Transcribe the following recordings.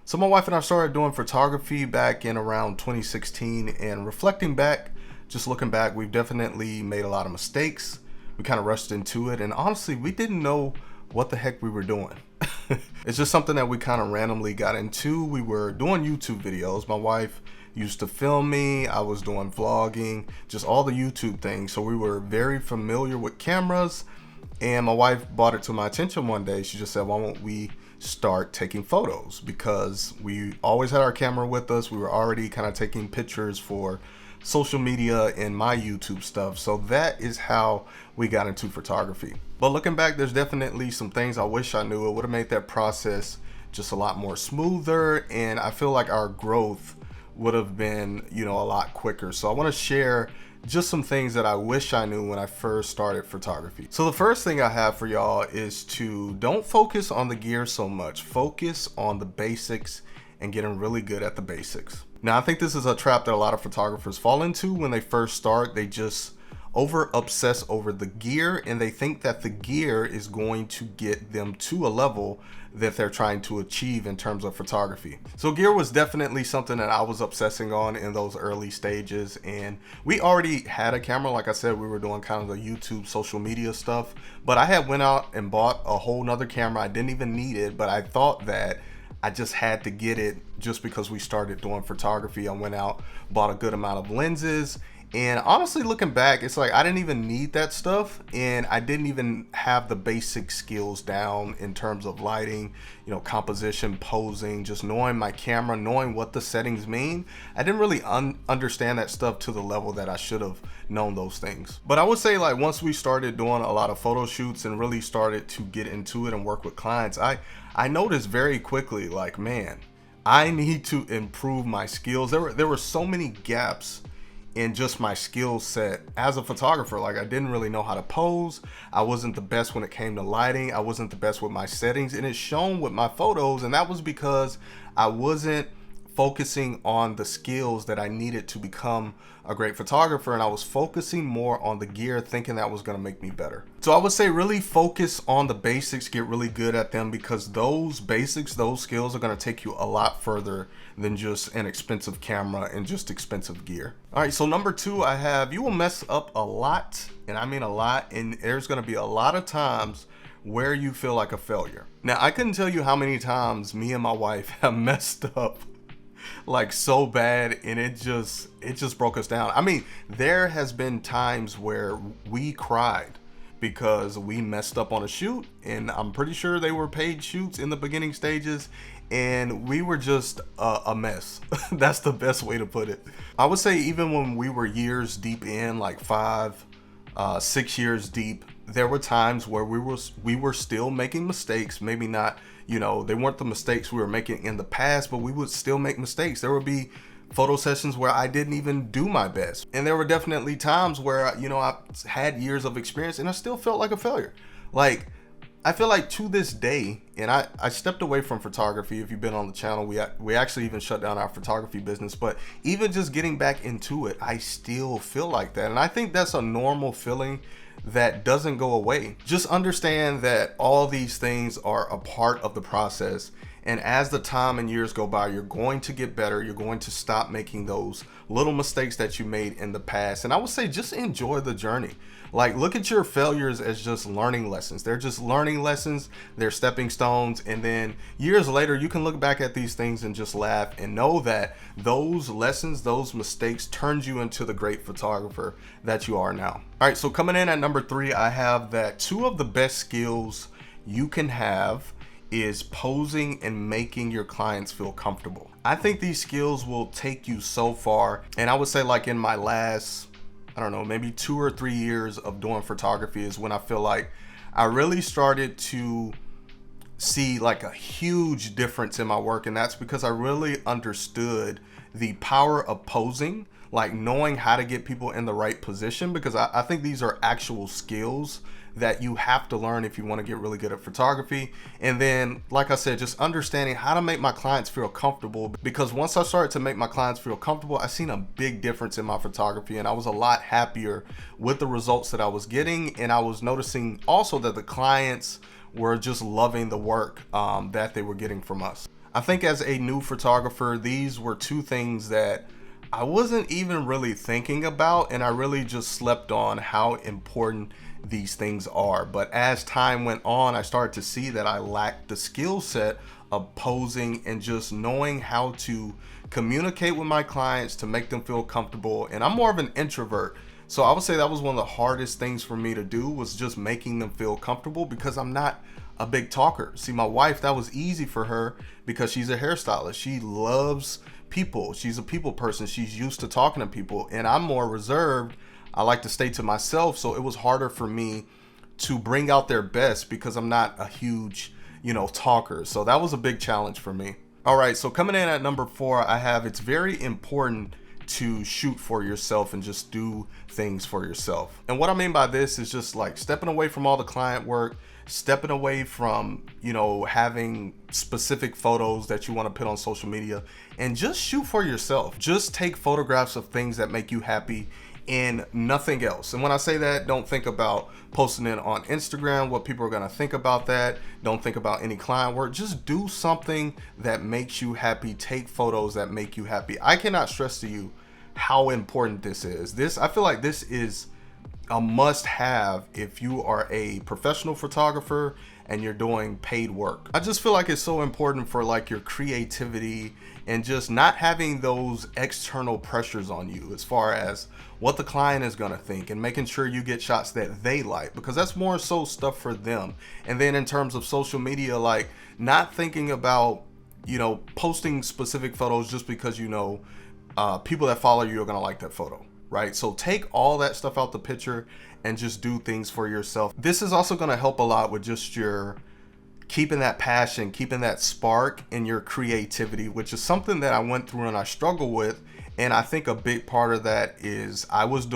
So my wife and I started doing photography back in around 2016, and reflecting back, just looking back, we've definitely made a lot of mistakes. We kind of rushed into it, and honestly, we didn't know what the heck we were doing. It's just something that we kind of randomly got into. We were doing YouTube videos. My wife used to film me. I was doing vlogging, just all the YouTube things. So we were very familiar with cameras, and my wife brought it to my attention one day. She just said, why won't we start taking photos? Because we always had our camera with us. We were already kind of taking pictures for social media and my YouTube stuff. So that is how we got into photography. But looking back, there's definitely some things I wish I knew. It would have made that process just a lot more smoother, and I feel like our growth would have been, a lot quicker. So I want to share just some things that I wish I knew when I first started photography. So the first thing I have for y'all is to don't focus on the gear so much. Focus on the basics and getting really good at the basics. Now, I think this is a trap that a lot of photographers fall into when they first start. They just over obsess over the gear, and they think that the gear is going to get them to a level that they're trying to achieve in terms of photography. So gear was definitely something that I was obsessing on in those early stages, and we already had a camera. Like I said, we were doing kind of the YouTube social media stuff, but I had went out and bought a whole nother camera. I didn't even need it, but I thought that I just had to get it just because we started doing photography. I went out, bought a good amount of lenses, and honestly, looking back, it's like I didn't even need that stuff, and I didn't even have the basic skills down in terms of lighting, composition, posing, just knowing my camera, knowing what the settings mean. I didn't really understand that stuff to the level that I should have known those things. But I would say, like, once we started doing a lot of photo shoots and really started to get into it and work with clients, I noticed very quickly, like, man, I need to improve my skills. There were so many gaps in just my skill set as a photographer. Like, I didn't really know how to pose. I wasn't the best when it came to lighting. I wasn't the best with my settings, and it's shown with my photos. And that was because I wasn't focusing on the skills that I needed to become a great photographer, and I was focusing more on the gear, thinking that was going to make me better. So I would say really focus on the basics, get really good at them, because those basics, those skills are going to take you a lot further than just an expensive camera and just expensive gear. All right, so number two, I have, you will mess up a lot, and I mean a lot, and there's going to be a lot of times where you feel like a failure. Now, I couldn't tell you how many times me and my wife have messed up like so bad, and it just broke us down. I mean, there has been times where we cried because we messed up on a shoot, and I'm pretty sure they were paid shoots in the beginning stages, and we were just a mess. That's the best way to put it. I would say even when we were years deep in, like 6 years deep, there were times where we were still making mistakes. Maybe not, they weren't the mistakes we were making in the past, but we would still make mistakes. There would be photo sessions where I didn't even do my best. And there were definitely times where, I had years of experience and I still felt like a failure. Like, I feel like to this day, and I stepped away from photography. If you've been on the channel, we actually even shut down our photography business. But even just getting back into it, I still feel like that. And I think that's a normal feeling that doesn't go away. Just understand that all these things are a part of the process. And as the time and years go by, you're going to get better. You're going to stop making those little mistakes that you made in the past. And I would say just enjoy the journey. Like, look at your failures as just learning lessons. They're just learning lessons. They're stepping stones. And then years later, you can look back at these things and just laugh and know that those lessons, those mistakes turned you into the great photographer that you are now. All right, so coming in at number three, I have that two of the best skills you can have is posing and making your clients feel comfortable. I think these skills will take you so far. And I would say, like, in my last, I don't know, maybe 2 or 3 years of doing photography is when I feel like I really started to see like a huge difference in my work. And that's because I really understood the power of posing, like knowing how to get people in the right position, because I think these are actual skills that you have to learn if you want to get really good at photography. And then, like I said, just understanding how to make my clients feel comfortable, because once I started to make my clients feel comfortable, I seen a big difference in my photography, and I was a lot happier with the results that I was getting. And I was noticing also that the clients were just loving the work that they were getting from us. I think as a new photographer, these were two things that I wasn't even really thinking about, and I really just slept on how important these things are. But as time went on, I started to see that I lacked the skill set of posing and just knowing how to communicate with my clients to make them feel comfortable. And I'm more of an introvert, so I would say that was one of the hardest things for me to do, was just making them feel comfortable, because I'm not a big talker. See, my wife, that was easy for her because she's a hairstylist. She loves people. She's a people person. She's used to talking to people, and I'm more reserved. I like to stay to myself, so it was harder for me to bring out their best because I'm not a huge, talker. So that was a big challenge for me. All right, so coming in at number 4, I have, it's very important to shoot for yourself and just do things for yourself. And what I mean by this is just like stepping away from all the client work, stepping away from, having specific photos that you want to put on social media, and just shoot for yourself. Just take photographs of things that make you happy and nothing else. And when I say that, don't think about posting it on Instagram, what people are going to think about that. Don't think about any client work. Just do something that makes you happy. Take photos that make you happy. I cannot stress to you how important this is. I feel like this is a must-have if you are a professional photographer and you're doing paid work. I just feel like it's so important for like your creativity and just not having those external pressures on you as far as what the client is going to think, and making sure you get shots that they like, because that's more so stuff for them. And then in terms of social media, like not thinking about, posting specific photos just because, people that follow you are going to like that photo. Right? So take all that stuff out the picture and just do things for yourself. This is also going to help a lot with just your keeping that passion, keeping that spark in your creativity, which is something that I went through and I struggle with. And I think a big part of that is I was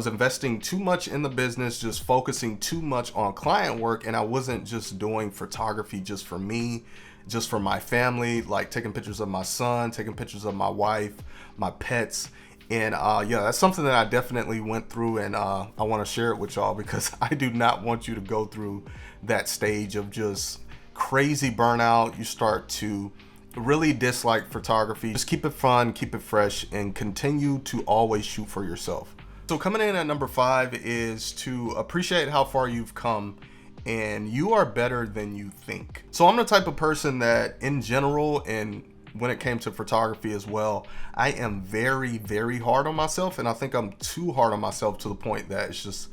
investing too much in the business, just focusing too much on client work. And I wasn't just doing photography just for me, just for my family, like taking pictures of my son, taking pictures of my wife, my pets. And that's something that I definitely went through, and I want to share it with y'all because I do not want you to go through that stage of just crazy burnout. You start to really dislike photography. Just keep it fun, keep it fresh, and continue to always shoot for yourself. So coming in at number 5 is to appreciate how far you've come, and you are better than you think. So I'm the type of person that in general, and when it came to photography as well, I am very, very hard on myself, and I think I'm too hard on myself to the point that it's just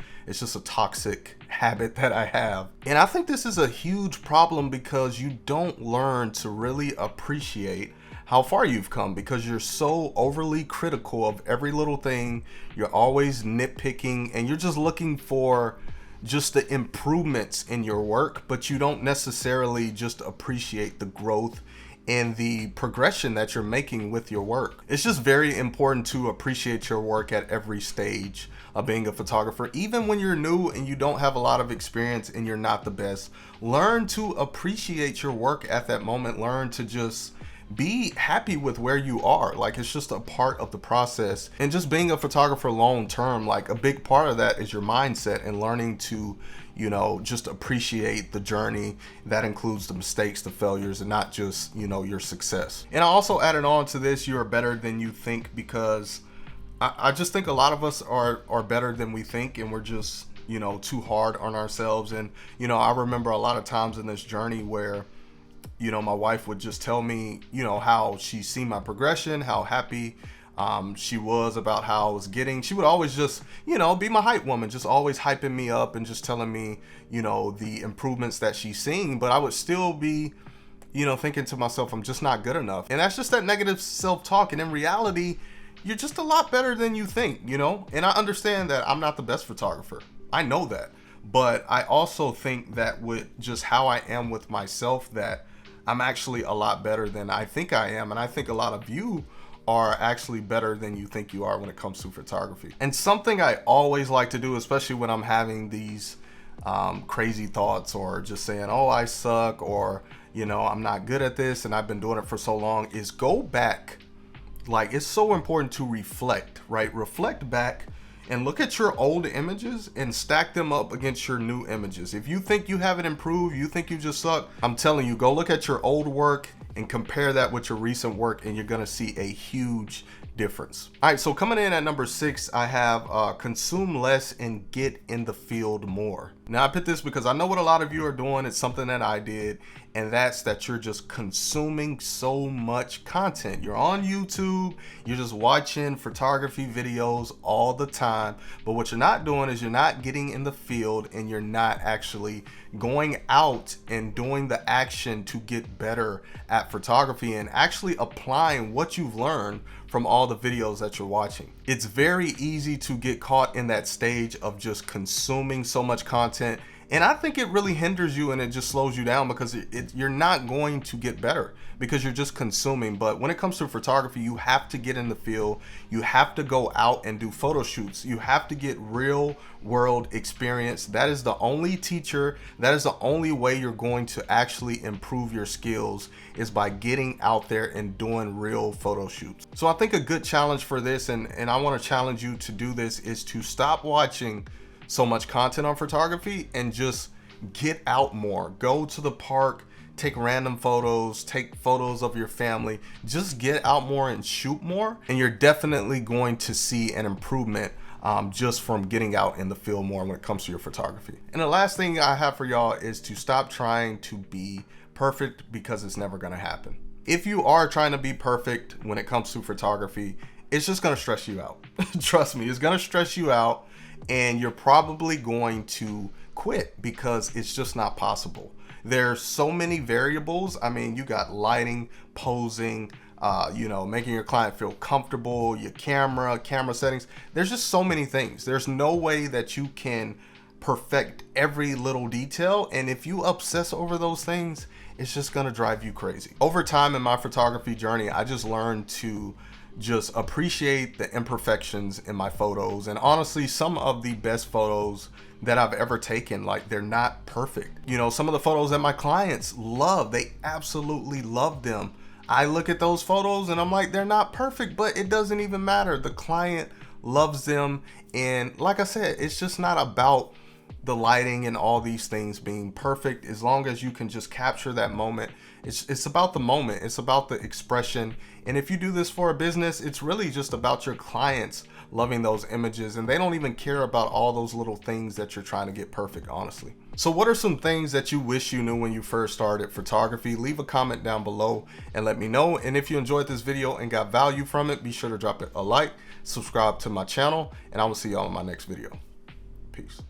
a toxic habit that I have. And I think this is a huge problem because you don't learn to really appreciate how far you've come because you're so overly critical of every little thing. You're always nitpicking, and you're just looking for just the improvements in your work, but you don't necessarily just appreciate the growth and the progression that you're making with your work. It's just very important to appreciate your work at every stage of being a photographer. Even when you're new and you don't have a lot of experience and you're not the best, learn to appreciate your work at that moment. Learn to just be happy with where you are. Like, it's just a part of the process. And just being a photographer long term, like a big part of that is your mindset and learning to just appreciate the journey. That includes the mistakes, the failures, and not just, your success. And I also added on to this, you are better than you think, because I just think a lot of us are better than we think, and we're just, too hard on ourselves. And, I remember a lot of times in this journey where, my wife would just tell me, how she's seen my progression, how happy she was about how I was getting. She would always just, be my hype woman, just always hyping me up and just telling me, the improvements that she's seeing. But I would still be, thinking to myself, I'm just not good enough. And that's just that negative self-talk. And in reality, you're just a lot better than you think, And I understand that I'm not the best photographer. I know that. But I also think that with just how I am with myself, that I'm actually a lot better than I think I am. And I think a lot of you are actually better than you think you are when it comes to photography. And something I always like to do, especially when I'm having these crazy thoughts or just saying, oh, I suck, or, I'm not good at this and I've been doing it for so long, is go back. Like, it's so important to reflect, right? Reflect back and look at your old images and stack them up against your new images. If you think you haven't improved, you think you just suck, I'm telling you, go look at your old work and compare that with your recent work, and you're gonna see a huge difference. All right, so coming in at number 6, I have consume less and get in the field more. Now I picked this because I know what a lot of you are doing. It's something that I did, and that's that you're just consuming so much content. You're on YouTube, you're just watching photography videos all the time, but what you're not doing is you're not getting in the field, and you're not actually going out and doing the action to get better at photography and actually applying what you've learned from all the videos that you're watching. It's very easy to get caught in that stage of just consuming so much content, and I think it really hinders you and it just slows you down, because you're not going to get better because you're just consuming. But when it comes to photography, you have to get in the field, you have to go out and do photo shoots, you have to get real world experience. That is the only teacher, that is the only way you're going to actually improve your skills, is by getting out there and doing real photo shoots. So I think a good challenge for this, and I want to challenge you to do this, is to stop watching so much content on photography and just get out more. Go to the park, take random photos, take photos of your family, just get out more and shoot more, and you're definitely going to see an improvement just from getting out in the field more when it comes to your photography. And the last thing I have for y'all is to stop trying to be perfect, because it's never going to happen. If you are trying to be perfect when it comes to photography, it's just going to stress you out. Trust me, it's going to stress you out, and you're probably going to quit because it's just not possible. There's so many variables. I mean, you got lighting, posing, making your client feel comfortable, your camera settings. There's just so many things. There's no way that you can perfect every little detail, and if you obsess over those things, it's just gonna drive you crazy. Over time in my photography journey, I just learned to just appreciate the imperfections in my photos. And honestly, some of the best photos that I've ever taken, like, they're not perfect. Some of the photos that my clients love, they absolutely love them. I look at those photos and I'm like, they're not perfect, but it doesn't even matter. The client loves them. And like I said, it's just not about the lighting and all these things being perfect. As long as you can just capture that moment, it's about the moment, it's about the expression. And if you do this for a business, it's really just about your clients loving those images, and they don't even care about all those little things that you're trying to get perfect, honestly. So what are some things that you wish you knew when you first started photography? Leave a comment down below and let me know. And if you enjoyed this video and got value from it, be sure to drop it a like, subscribe to my channel, and I will see y'all in my next video. Peace.